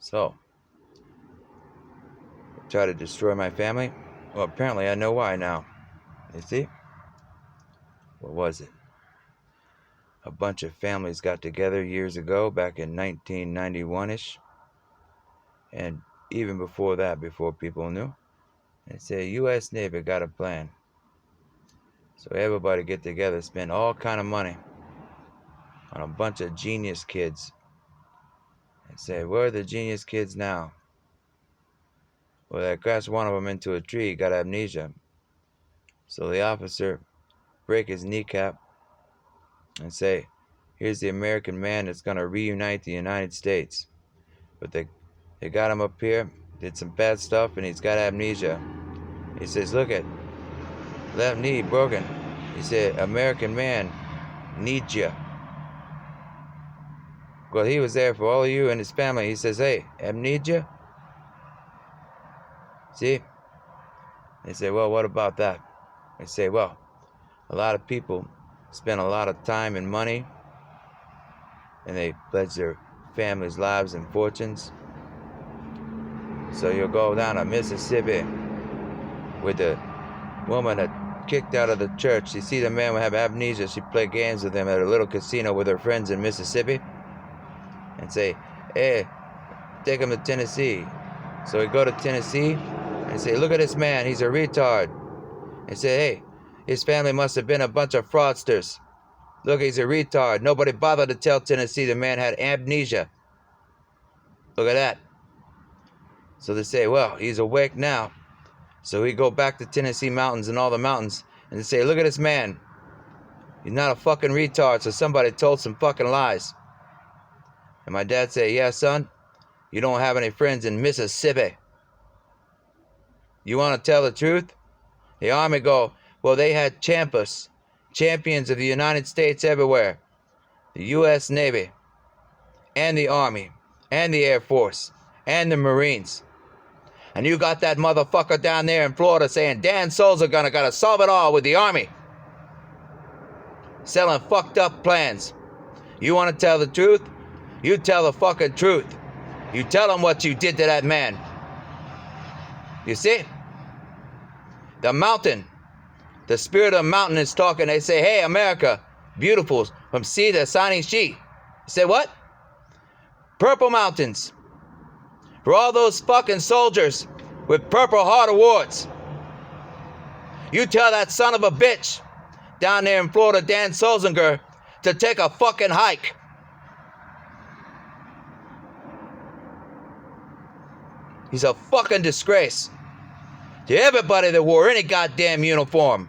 So, try to destroy my family? Well, apparently I know why now. You see? What was it? A bunch of families got together years ago, back in 1991-ish. And even before that, before people knew. They say, U.S. Navy got a plan. So everybody get together, spend all kind of money on a bunch of genius kids. And say, where are the genius kids now? Well, they crashed one of them into a tree, got amnesia. So the officer break his kneecap and say, here's the American man that's going to reunite the United States. But they got him up here, did some bad stuff, and he's got amnesia. He says, look at, left knee broken. He said, American man needs you. Well, he was there for all of you and his family. He says, hey, amnesia? See? They say, well, what about that? They say, well, a lot of people spend a lot of time and money, and they pledge their families' lives and fortunes. So you'll go down to Mississippi with the woman that kicked out of the church. You see the man will have amnesia. She played games with him at a little casino with her friends in Mississippi. And say, hey, take him to Tennessee. So we go to Tennessee and say, look at this man, he's a retard. And say, hey, his family must have been a bunch of fraudsters. Look, he's a retard. Nobody bothered to tell Tennessee the man had amnesia. Look at that. So they say, well, he's awake now. So we go back to Tennessee mountains and all the mountains, and they say, look at this man. He's not a fucking retard, so somebody told some fucking lies. And my dad say, yeah, son, you don't have any friends in Mississippi. You want to tell the truth? The Army go, well, they had champions of the United States everywhere. The U.S. Navy, and the Army, and the Air Force, and the Marines. And you got that motherfucker down there in Florida saying Dan Sulzinger gotta solve it all with the Army. Selling fucked up plans. You want to tell the truth? You tell the fucking truth. You tell them what you did to that man. You see? The mountain. The spirit of the mountain is talking. They say, hey, America, beautiful, from sea to shining sea. You say, what? Purple mountains. For all those fucking soldiers with Purple Heart Awards. You tell that son of a bitch down there in Florida, Dan Sulzinger, to take a fucking hike. He's a fucking disgrace to everybody that wore any goddamn uniform.